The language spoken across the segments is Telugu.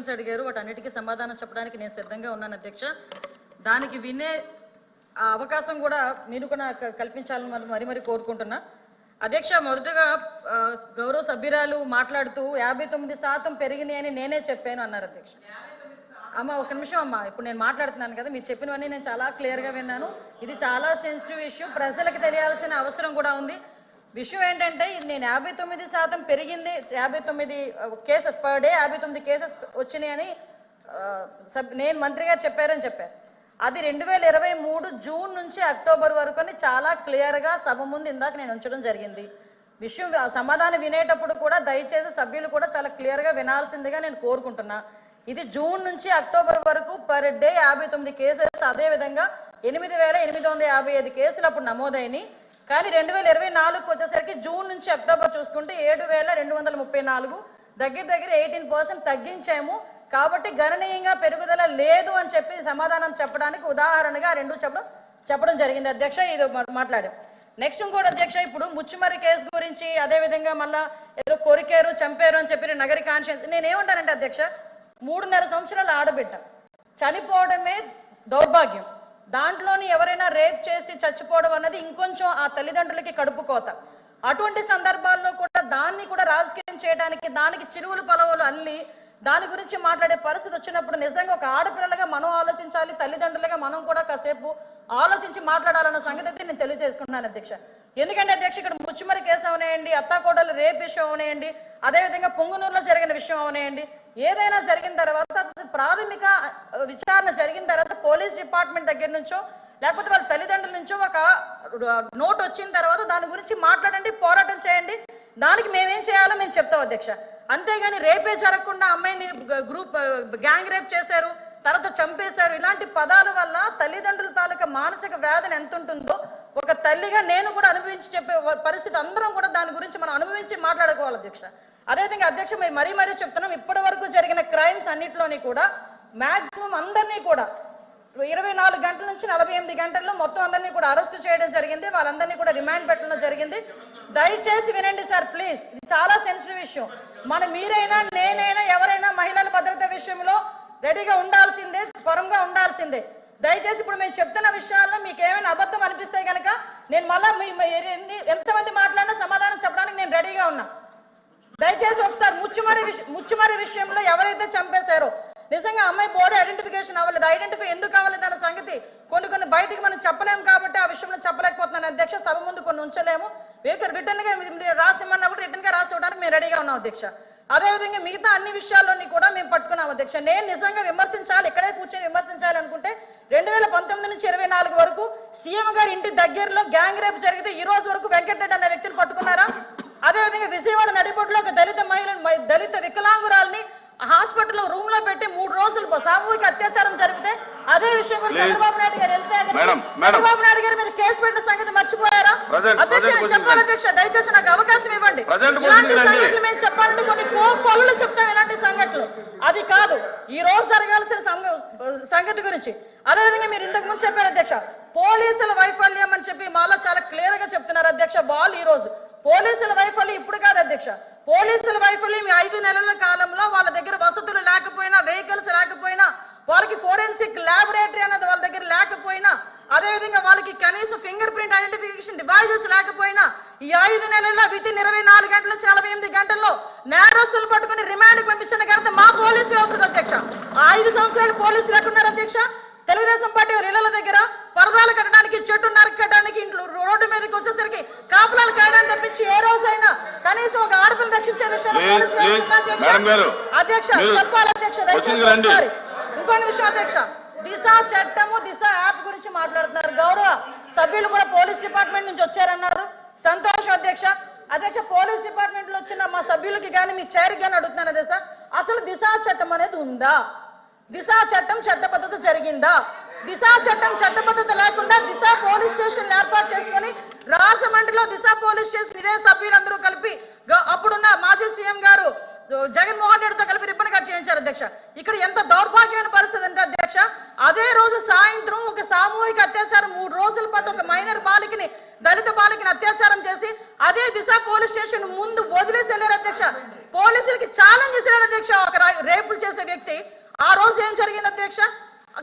క్వశ్చన్స్ అడిగారు, వాటన్నిటికీ సమాధానం చెప్పడానికి నేను సిద్ధంగా ఉన్నాను అధ్యక్ష. దానికి వినే అవకాశం కూడా మీరు కూడా కల్పించాలని మరి కోరుకుంటున్నా అధ్యక్ష. మొదటగా గౌరవ సభ్యురాలు మాట్లాడుతూ 59% పెరిగినాయి అని నేనే చెప్పాను అన్నారు అధ్యక్ష. అమ్మ ఒక నిమిషం అమ్మ, ఇప్పుడు నేను మాట్లాడుతున్నాను కదా, మీరు చెప్పినవన్నీ నేను చాలా క్లియర్గా విన్నాను. ఇది చాలా సెన్సిటివ్ ఇష్యూ, ప్రజలకు తెలియాల్సిన అవసరం కూడా ఉంది. విషయం ఏంటంటే నేను 59% పెరిగింది, 59 కేసెస్ పర్ డే 59 కేసెస్ వచ్చినాయని నేను మంత్రి గారు చెప్పారని చెప్పారు. అది 2023 జూన్ నుంచి అక్టోబర్ వరకు అని చాలా క్లియర్గా సభ ముందు ఇందాక నేను ఉంచడం జరిగింది. విషయం సమాధానం వినేటప్పుడు కూడా దయచేసి సభ్యులు కూడా చాలా క్లియర్గా వినాల్సిందిగా నేను కోరుకుంటున్నా. ఇది జూన్ నుంచి అక్టోబర్ వరకు పర్ డే 59 కేసెస్, అదేవిధంగా 8,855 కేసులు అప్పుడు నమోదైనవి. కానీ 2024 వచ్చేసరికి జూన్ నుంచి అక్టోబర్ చూసుకుంటే 7,234, దగ్గర 18% తగ్గించాము. కాబట్టి గణనీయంగా పెరుగుదల లేదు అని చెప్పి సమాధానం చెప్పడానికి ఉదాహరణగా రెండు చెప్పడం జరిగింది అధ్యక్ష. ఇది మాట్లాడాం. నెక్స్ట్ ఇంకోటి అధ్యక్ష, ఇప్పుడు ముచ్చుమర్రి కేసు గురించి అదేవిధంగా మళ్ళా ఏదో కొరికారు చంపారు అని చెప్పి నగరి కాన్షియన్స్, నేనేమంటానంటే అధ్యక్ష, 3.5 సంవత్సరాల ఆడబిడ్డ చనిపోవడమే దౌర్భాగ్యం. దాంట్లోని ఎవరైనా రేప్ చేసి చచ్చిపోవడం అన్నది ఇంకొంచెం ఆ తల్లిదండ్రులకి కడుపు కోత. అటువంటి సందర్భాల్లో కూడా దాన్ని కూడా రాజకీయం చేయడానికి, దానికి చిరువులు పలవలు అల్లి దాని గురించి మాట్లాడే పరిస్థితి వచ్చినప్పుడు నిజంగా ఒక ఆడపిల్లలుగా మనం ఆలోచించాలి, తల్లిదండ్రులుగా మనం కూడా కాసేపు ఆలోచించి మాట్లాడాలన్న సంగతి నేను తెలియజేసుకుంటున్నాను అధ్యక్ష. ఎందుకంటే అధ్యక్ష, ఇక్కడ ముచ్చుమరి కేసు అవనేయండి, అత్తాకోడలు రేప్ విషయం అవనేయండి, అదేవిధంగా పొంగునూరులో జరిగిన విషయం అవనేయండి, ఏదైనా జరిగిన తర్వాత ప్రాథమిక విచారణ జరిగిన తర్వాత పోలీస్ డిపార్ట్మెంట్ దగ్గర నుంచో లేకపోతే వాళ్ళ తల్లిదండ్రుల నుంచో ఒక నోట్ వచ్చిన తర్వాత దాని గురించి మాట్లాడండి, పోరాటం చేయండి. దానికి మేమేం చేయాలో మేము చెప్తాం అధ్యక్ష. అంతేగాని రేపే జరగకుండా అమ్మాయిని గ్యాంగ్ రేప్ చేశారు, తర్వాత చంపేశారు, ఇలాంటి పదాల వల్ల తల్లిదండ్రుల తాలూకా మానసిక వేదన ఎంత ఉంటుందో ఒక తల్లిగా నేను కూడా అనుభవించి చెప్పే పరిస్థితి అందరం కూడా దాని గురించి మనం అనుభవించి మాట్లాడుకోవాలి అధ్యక్ష. అదేవిధంగా అధ్యక్ష, మరీ చెప్తున్నాం, ఇప్పటి వరకు జరిగిన క్రైమ్స్ అన్నింటిలోని కూడా మ్యాక్సిమం అందరినీ కూడా 24 గంటల నుంచి 48 గంటల్లో మొత్తం అందరినీ కూడా అరెస్ట్ చేయడం జరిగింది. వాళ్ళందరినీ కూడా రిమాండ్ పెట్టడం జరిగింది. దయచేసి వినండి సార్ ప్లీజ్, ఇది చాలా సెన్సిటివ్ విషయం. మీరైనా నేనైనా ఎవరైనా మహిళల భద్రత విషయంలో రెడీగా ఉండాల్సిందే, పరంగా ఉండాల్సిందే. దయచేసి ఇప్పుడు మేము చెప్తున్న విషయాల్లో మీకు ఏమైనా అబద్ధం అనిపిస్తే కనుక నేను మళ్ళా ఎంతమంది మాట్లాడినా సమాధానం చెప్పడానికి నేను రెడీగా ఉన్నా. దయచేసి ఒకసారి ముచ్చుమరి విషయంలో ఎవరైతే చంపేశారో నిజంగా అమ్మాయి బాడీ ఐడెంటిఫికేషన్ అవ్వలేదు. ఐడెంటిఫై ఎందుకు అవ్వలేదు అన్న సంగతి కొన్ని బయటికి మనం చెప్పలేము కాబట్టి ఆ విషయంలో చెప్పలేకపోతున్నాను అధ్యక్ష. సభ ముందు కొన్ని ఉంచలేము, రిటర్న్ గా రాసిమన్నా కూడా రిటర్న్ గా రాసి ఇవ్వడానికి మేము రెడీగా ఉన్నాం అధ్యక్ష. అదేవిధంగా మిగతా అన్ని విషయాల్లోని కూడా మేము పట్టుకున్నాం అధ్యక్ష. నేను నిజంగా విమర్శించాలి, ఇక్కడే కూర్చొని విమర్శించాలి అనుకుంటే 2019 నుంచి 24 వరకు సీఎం గారి ఇంటి దగ్గరలో గ్యాంగ్ రేప్ జరిగితే ఈ రోజు వరకు వెంకటరెడ్డి అనే వ్యక్తిని పట్టుకున్నారా? అదేవిధంగా విజయవాడ నడిబొడ్డులో ఒక దళిత వికలాంగురాల్ని హాస్పిటల్లో రూమ్ లో పెట్టి 3 రోజులు సామూహిక అత్యాచారం జరిగితే అదే విషయం గురించి చంద్రబాబు నాయుడు గారు చంద్రబాబు నాయుడు గారి మీద కేసు పెట్టిన సంగతి మర్చిపోయారా అధ్యక్ష? నేను చెప్పాలి అధ్యక్ష, దయచేసి నాకు అవకాశం ఇవ్వండి. ఇలాంటి సంగతులు మేము చెప్పాలంటే కొన్ని కోళ్ళు చెప్తాం, ఇలాంటి సంఘటనలు అది కాదు ఈ రోజు జరగాల్సిన సంగతి గురించి. అదేవిధంగా మీరు ఇంతకు ముందు చెప్పారు అధ్యక్ష, పోలీసుల వైఫల్యం అని చెప్పి మాలో చాలా క్లియర్ గా చెప్తున్నారు అధ్యక్ష. ఈ రోజు పోలీసుల వైఫల్యం ఇప్పుడు కాదు అధ్యక్ష, పోలీసుల వైఫల్యం 5 నెలల కాలంలో వాళ్ళ దగ్గర వసతులు లేకపోయినా, వెహికల్స్ లేకపోయినా, వాళ్ళకి ఫోరెన్సిక్ ల్యాబొరేటరీ అనేది వాళ్ళ దగ్గర లేకపోయినా, అదేవిధంగా వాళ్ళకి కనీసం ఫింగర్ ప్రింట్ ఐడెంటిఫికేషన్ డివైజెస్ లేకపోయినా ఈ 5 నెలల్లో వితిన్ 24 గంటల నుంచి 48 గంటల్లో నేరస్తులు పట్టుకుని రిమాండ్కి పంపించిన ఘనత మా పోలీసు వ్యవస్థ అధ్యక్ష. 5 సంవత్సరాలు పోలీసులు ఎట్టున్నారు అధ్యక్ష? తెలుగుదేశం పార్టీ ఇళ్ల దగ్గర పరదాలు కట్టడానికి, చెట్టు నరకడానికి, ఇంట్లో రోడ్డు మీదకి వచ్చేసరికి కాపులాలు కాయడానికి తప్పించి ఏ రోజైనా కనీసం ఒక ఆడపిల్లని రక్షించే విషయంలో అధ్యక్ష చెప్పాలి అధ్యక్ష. దయచేసి ఇంకొన్ని విషయం అధ్యక్ష, దిశ చట్టము, దిశ యాప్ గురించి మాట్లాడుతున్నారు. గౌరవ సభ్యులు కూడా పోలీస్ డిపార్ట్మెంట్ నుంచి వచ్చారన్నారు, సంతోషం అధ్యక్ష. అధ్యక్ష, పోలీస్ డిపార్ట్మెంట్ లో వచ్చిన మా సభ్యులకి కానీ మీ చైర్కి కానీ అడుగుతున్నాను అధ్యక్ష, అసలు దిశ చట్టం అనేది ఉందా? దిశా చట్టం చట్టబద్ధత జరిగిందా? దిశా చట్టం చట్టబద్ధత లేకుండా దిశా పోలీస్ స్టేషన్ ఏర్పాటు చేసుకుని రాజమండ్రిలో దిశా పోలీస్ స్టేషన్ ఇదే సభ్యులందరూ కలిపి అప్పుడున్న మాజీ సీఎం గారు జగన్మోహన్ రెడ్డితో కలిపి రిబ్బన్ కట్ చేయించారు అధ్యక్ష. ఇక్కడ ఎంత దౌర్భాగ్యమైన పరిస్థితి అంటే అధ్యక్ష, అదే రోజు సాయంత్రం ఒక సామూహిక అత్యాచారం 3 రోజుల పాటు ఒక మైనర్ బాలికని, దళిత బాలికని అత్యాచారం చేసి అదే దిశ పోలీస్ స్టేషన్ ముందు వదిలేసి వెళ్ళారు అధ్యక్ష. పోలీసులకి ఛాలెంజ్ చేశాడు అధ్యక్ష. ఒక రేపులు చేసే వ్యక్తి ఆ రోజు ఏం జరిగింది అధ్యక్ష?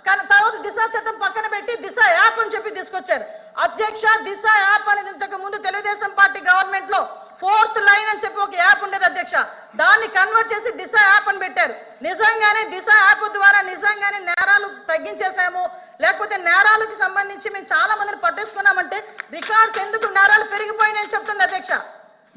కానీ తర్వాత దిశ చట్టం పక్కన పెట్టి దిశ యాప్ అని చెప్పి తీసుకొచ్చారు అధ్యక్ష. దిశ యాప్ అనేది ఇంతకు ముందు తెలుగుదేశం పార్టీ గవర్నమెంట్ లో 4th లైన్ అని చెప్పి ఒక యాప్ ఉండేది అధ్యక్ష. దాన్ని కన్వర్ట్ చేసి దిశ యాప్ అని పెట్టారు. నిజంగానే దిశ యాప్ ద్వారా నిజంగానే నేరాలు తగ్గించేసాము, లేకపోతే నేరాలకు సంబంధించి మేము చాలా మందిని పట్టేసుకున్నామంటే రికార్డ్స్ ఎందుకు నేరాలు పెరిగిపోయినాయని చెప్తుంది అధ్యక్ష.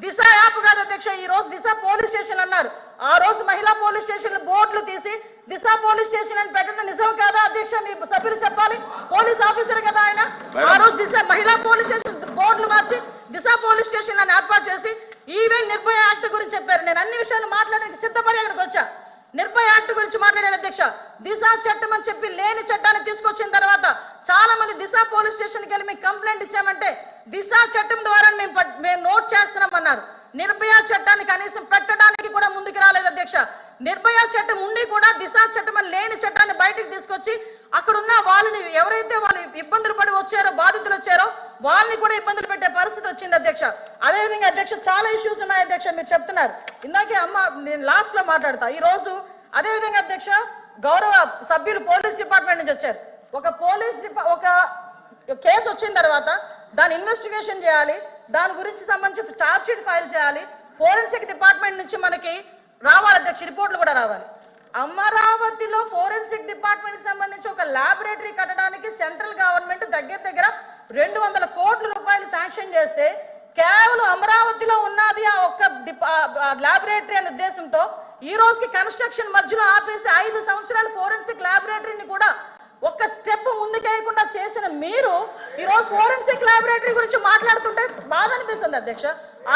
దిశ యాప్ కాదు అధ్యక్ష. ఈ రోజు దిశ పోలీస్ స్టేషన్ అన్నారు. ఆ రోజు మహిళా పోలీస్ స్టేషన్ బోర్డులు తీసి దిశ పోలీస్ స్టేషన్ అని పెట్టడం నిజం కాదా అధ్యక్ష? మీ సభ్యులు చెప్పాలి. పోలీస్ ఆఫీసర్ కదా ఆయన. ఆ రోజు దిశ మహిళా పోలీస్ స్టేషన్ బోర్డులు మార్చి దిశ పోలీస్ స్టేషన్ అని ఏర్పాటు చేసి ఈవెన్ నిర్భయ యాక్ట్ గురించి చెప్పారు. నేను అన్ని విషయాలు మాట్లాడడానికి సిద్ధపడి అక్కడికి వచ్చా. నిర్భయ యాక్ట్ గురించి మాట్లాడారు అధ్యక్ష. దిశ చట్టం అని చెప్పి లేని చట్టాన్ని తీసుకొచ్చిన తర్వాత చాలా మంది దిశ పోలీస్ స్టేషన్కి వెళ్ళి మేము కంప్లైంట్ ఇచ్చామంటే దిశ చట్టం ద్వారా మేము నోట్ చేస్తున్నామన్నారు. నిర్భయ చట్టాన్ని కనీసం పెట్టడానికి కూడా ముందుకు రాలేదు అధ్యక్ష. నిర్భయ చట్టం ఉండి కూడా దిశ చట్టం అని లేని చట్టాన్ని బయటకు తీసుకొచ్చి అక్కడున్న వాళ్ళని ఎవరైతే వాళ్ళు ఇబ్బందులు పడి వచ్చారో, బాధితులు వచ్చారో వాళ్ళని కూడా ఇబ్బందులు పెట్టే పరిస్థితి వచ్చింది అధ్యక్ష. అదేవిధంగా అధ్యక్ష చాలా ఇష్యూస్ ఉన్నాయి అధ్యక్ష. మీరు చెప్తున్నారు ఇందాకే అమ్మ, నేను లాస్ట్ లో మాట్లాడతా. ఈ రోజు అదేవిధంగా అధ్యక్ష గౌరవ సభ్యులు పోలీస్ డిపార్ట్మెంట్ నుంచి వచ్చారు. ఒక కేసు వచ్చిన తర్వాత దాని ఇన్వెస్టిగేషన్ చేయాలి, దాని గురించి సంబంధించి ఛార్జ్ షీట్ ఫైల్ చేయాలి, ఫోరెన్సిక్ డిపార్ట్మెంట్ నుంచి మనకి రావాలి అధ్యక్ష, రిపోర్ట్లు కూడా రావాలి. అమరావతిలో ఫోరెన్సిక్ డిపార్ట్మెంట్ సంబంధించి ఒక ల్యాబొరేటరీ కట్టడానికి సెంట్రల్ గవర్నమెంట్ దగ్గర 200 కోట్ల రూపాయలు శాంక్షన్ చేస్తే కేవలం అమరావతిలో ఉన్నది ఆ ఒక్క ల్యాబొరేటరీ అనే ఉద్దేశంతో ఈ రోజుకి కన్స్ట్రక్షన్ మధ్యలో ఆపేసి 5 సంవత్సరాల ఫోరెన్సిక్ ల్యాబొరేటరీని కూడా ఒక్క స్టెప్ ముందుకేయకుండా చేసిన మీరు ఈ రోజు ఫోరెన్సిక్ ల్యాబొరేటరీ గురించి మాట్లాడుతుంటే బాధ అనిపిస్తుంది అధ్యక్ష.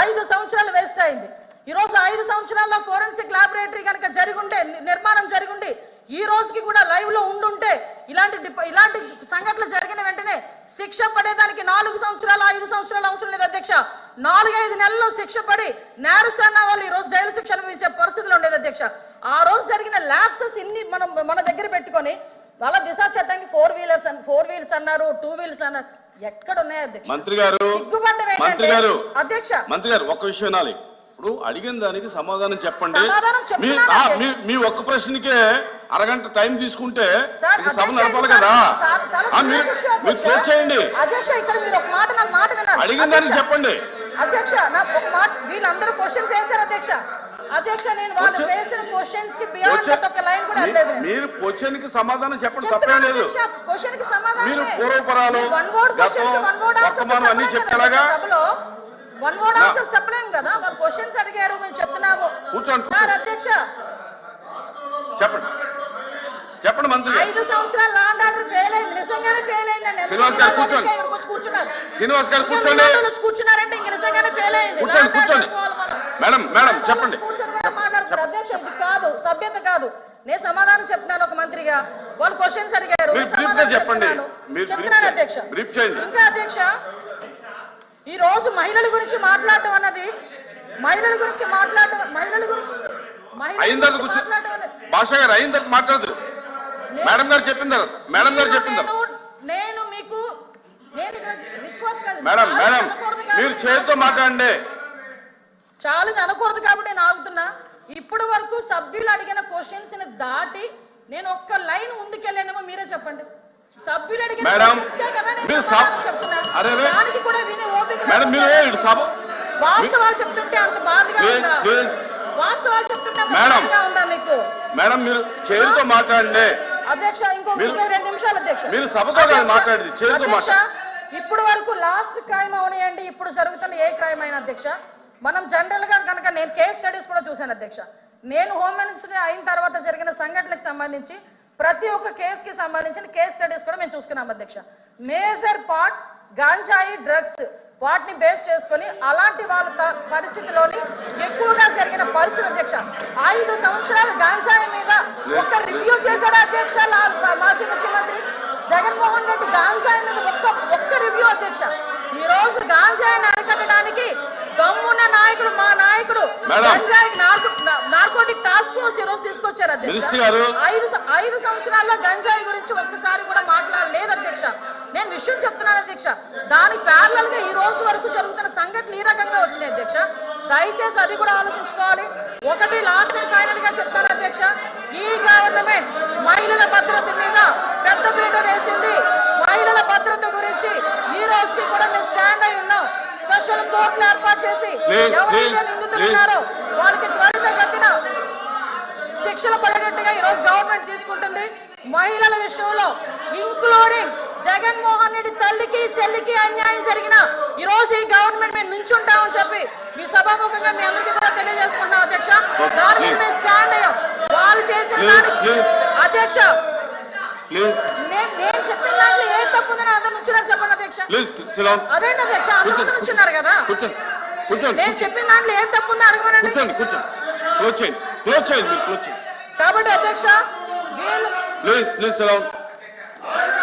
5 సంవత్సరాలు వేస్ట్ అయింది. ఈ రోజు 5 సంవత్సరాల్లో ఫోరెన్సిక్ ల్యాబొరేటరీ కనుక జరిగుంటే, నిర్మాణం జరిగుండి ఈ రోజుకి కూడా లైవ్ లో ఉండుంటే ఇలాంటి సంఘటనలు జరిగిన వెంటనే శిక్ష పడేదానికి 4 సంవత్సరాలు 5 సంవత్సరాలు అవసరం లేదు అధ్యక్ష. 4-5 నెలల్లో శిక్ష పడి నేరస్తున్న వాళ్ళు ఈ రోజు జైలు శిక్ష అనుభవించే పరిస్థితులు ఉండేది అధ్యక్ష. ఆ రోజు జరిగిన ల్యాప్సెస్ ఇన్ని మన దగ్గర పెట్టుకొని వాళ్ళ దిశ చట్టానికి 4 వీలర్స్ అన్నారు, 2 వీల్స్ అన్నారు. ఎక్కడ ఉన్నాయి అధ్యక్ష? మంత్రి గారు ఒక్క విషయం వినాలి. ఇప్పుడు అడిగిన దానికి సమాధానం చెప్పండి. మీ ఒక్క ప్రశ్నకే అరగంట టైం తీసుకుంటే సభ నడపాలి కదా. మీరు క్లోజ్ చేయండి. అధ్యక్ష ఇక్కడ మీరు ఒక మాట నాకు మాట విన్నారు. అడిగిన దానికి చెప్పండి అధ్యక్ష. నాకు ఒక మాట, వీళ్ళందరూ క్వశ్చన్స్ వేశారు అధ్యక్ష. అధ్యక్ష నేను వాళ్ళు వేసిన క్వశ్చన్స్ కి బియాండ్ ఒక లైన్ కూడా లేదు. మీరు క్వశ్చన్ కి సమాధానం చెప్పండి, తప్పే లేదు. క్వశ్చన్ కి సమాధానం మీరు పూర్వపరాలు వర్తమానం అన్ని చెప్పేలాగా సభలో 1 వర్డ్ ఆన్సర్స్ చెప్పలేము కదా. వాళ్ళు క్వశ్చన్స్ అడిగారు, మేము చెప్తున్నాము. కూర్చోండి అధ్యక్ష చెప్పండి మంత్రి. 5 సంవత్సరాలు లా అండ్ ఆర్డర్ ఫెయిల్ అయింది, నిజంగానే ఫెయిల్ అయిందండి. శ్రీనివాస్ గారు కూర్చోండి. శ్రీనివాస్ గారు కూర్చోండి. కూర్చున్నారంటే ఇంక నిజంగానే ఫెయిల్ అయింది. కూర్చోండి. మేడం చెప్పండి. మాట్లాడుతున్నారు అధ్యక్ష. ఇది కాదు, సభ్యత కాదు. నేను సమాధానం చెప్తున్నాను ఒక మంత్రిగా. వాళ్ళు క్వశ్చన్స్ అడిగారు, చెప్తున్నాను అధ్యక్ష. ఇంకా అధ్యక్ష ఈ రోజు మహిళల గురించి మాట్లాడటం అన్నది భాష గారు అయిన తర్వాత మాట్లాడదు. మేడం గారు చెప్పిన తర్వాత నేను మీకు మేడం మీరు చేతితో మాట్లాడండి. ఛాలెంజ్ అనకూడదు కాబట్టి నేను ఆగుతున్నా. ఇప్పటి వరకు సభ్యులు అడిగిన క్వశ్చన్స్ ని దాటి నేను ఒక్క లైన్ ముందుకెళ్ళానేమో మీరే చెప్పండి. సభ్యులు అడిగిన వాస్తవాలు చెప్తుంటే అంత బాధగా ఉందా? వాస్తవాలు చెప్తుంటే ఉందా మీకు? మేడం మీరు చేతితో మాట్లాడండి అధ్యక్ష. ఇంకో 2 నిమిషాలు అధ్యక్ష. మీరు సభతో మాట్లాడేది చేతితో మాట్లాడండి. ఇప్పటి వరకు లాస్ట్ క్రైమ్ అవనియండి, ఇప్పుడు జరుగుతున్న ఏ క్రైమ్ అయినా అధ్యక్ష, మనం జనరల్ గా కనుక నేను కేస్ స్టడీస్ కూడా చూశాను అధ్యక్ష. నేను హోమ్ మినిస్టర్ అయిన తర్వాత జరిగిన సంఘటనలకు సంబంధించి ప్రతి ఒక్క కేసుకి సంబంధించిన కేస్ స్టడీస్ కూడా మేము చూసుకున్నాం అధ్యక్ష. మేజర్ పార్ట్ గాంజాయి డ్రగ్స్ వాటిని బేస్ చేసుకొని అలాంటి వాళ్ళ పరిస్థితిలోని ఎక్కువగా జరిగిన పరిస్థితి అధ్యక్ష. 5 సంవత్సరాలు గాంజాయి మీద ఒక్క రివ్యూ చేశాడు అధ్యక్ష మాజీ ముఖ్యమంత్రి జగన్మోహన్ రెడ్డి. గాంజాయి మీద ఒక్క రివ్యూ అధ్యక్ష. ఈ రోజు గాంజాయిని అరికట్టడానికి దమ్మున్న నాయకుడు మా నాయకుడు గంజాయి నార్కోటిక్ టాస్క్ ఫోర్స్ ఈ రోజు తీసుకొచ్చారు అధ్యక్ష. 5 సంవత్సరాల్లో గంజాయి గురించి ఒక్కసారి కూడా మాట్లాడలేదు అధ్యక్ష. నేను విషయం చెప్తున్నాను అధ్యక్ష. దాని ప్యారలల్ గా ఈ రోజు వరకు జరుగుతున్న సంఘటనలు ఈ రకంగా వచ్చినాయి అధ్యక్ష. దయచేసి అది కూడా ఆలోచించుకోవాలి. ఒకటి లాస్ట్ అండ్ ఫైనల్ గా చెప్తాను అధ్యక్ష, ఈ గవర్నమెంట్ మహిళల భద్రత మీద పెద్ద పీట వేసింది. మహిళల భద్రత గురించి ఈ రోజుకి కూడా మేము స్టాండ్ అయి ఉన్నాం. స్పెషల్ కోర్టులు ఏర్పాటు చేసి ఎవరైతే నిందితులు ఉన్నారో వాళ్ళకి త్వరితగతిన శిక్షలు పడేటట్టుగా ఈ రోజు గవర్నమెంట్ తీసుకుంటుంది. మహిళల విషయంలో ఇంక్లూడింగ్ జగన్మోహన్ రెడ్డి తల్లికి చెల్లికి అన్యాయం జరిగిన ఈ రోజు ఈ గవర్నమెంట్ మేము నుంచుంటామని చెప్పి మీ సభాముఖంగా మీ అందరికీ కూడా తెలియజేసుకుంటాం అధ్యక్ష. దాని మీద మేము స్టాండ్ అయ్యాం. వాళ్ళు చేసిన దానికి అధ్యక్ష నేను చెప్పిన దాంట్లో ఏ తప్పు ఉందని అందరు నుంచున్నారు చెప్పండి అధ్యక్ష. అదేంటి అధ్యక్ష, అందరూ నుంచున్నారు కదా, నేను చెప్పిన దాంట్లో ఏ తప్పు ఉందో అడగమనండి. కాబట్టి అధ్యక్ష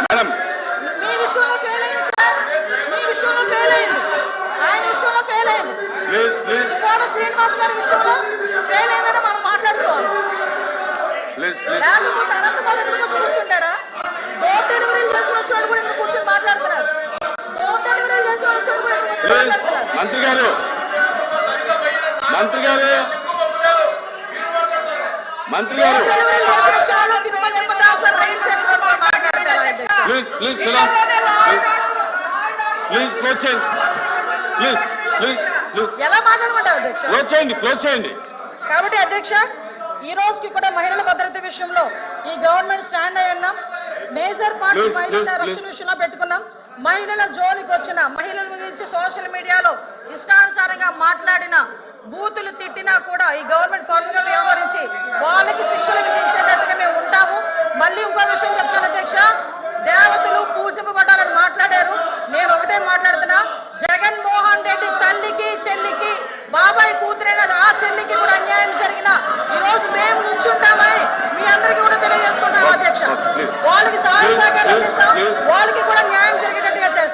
మేడం మీ విషయంలో ఫెయిల్ అయింది సార్, మీ విషయంలో ఫెయిల్ అయింది, ఆయన విషయంలో ఫెయిల్ అయింది, శ్రీనివాస్ గారి విషయంలో ఫెయిల్ అయిందని మనం మాట్లాడుకోవాలి. లేకపోతే అనంతబాబు ఎదురుగా కూర్చుంటాడా? డోర్ డెలివరీలు చేసిన వచ్చాడు కూడా ఇక్కడ కూర్చొని మాట్లాడుతున్నారు. డోర్ డెలివరీలు చేసిన వచ్చాడు కూడా ఇక్కడ కూర్చొని మాట్లాడుతున్నారు. మంత్రి గారు డెలివరీలు చేసిన వచ్చాడు తిరుమల తిరుపతి ఆఫీసర్ రైలు చేసిన వాళ్ళు మాట్లాడతారు. ఎలా మాట్లాడమంటారు అధ్యక్ష? క్లోజ్ చేయండి. కాబట్టి అధ్యక్ష ఈ రోజుకి కూడా మహిళల భద్రత విషయంలో ఈ గవర్నమెంట్ స్టాండ్ అయి ఉన్నాం. మేజర్ పార్టీ మహిళల రక్షణ విషయంలో పెట్టుకున్నాం. మహిళల జోలికి వచ్చిన మహిళల గురించి సోషల్ మీడియాలో ఇష్టానుసారంగా మాట్లాడిన బూతులు తిట్టినా కూడా ఈ గవర్నమెంట్ ఫర్మ్ గా వ్యవహరించి వాళ్ళకి శిక్షలు విధించేటట్టుగా మేము ఉంటాము. మళ్ళీ ఇంకో విషయం చెప్తాను అధ్యక్ష, దేవతలు పూసింపబడ్డాలని మాట్లాడారు. నేను ఒకటే మాట్లాడుతున్నా, జగన్మోహన్ రెడ్డి తల్లికి చెల్లికి బాబాయ్ కూతురైన ఆ చెల్లికి కూడా అన్యాయం జరిగిన ఈ రోజు మేము నుంచుంటామని మీ అందరికీ కూడా తెలియజేసుకుంటాం అధ్యక్ష. వాళ్ళకి సహాయ సహకారం అందిస్తాం.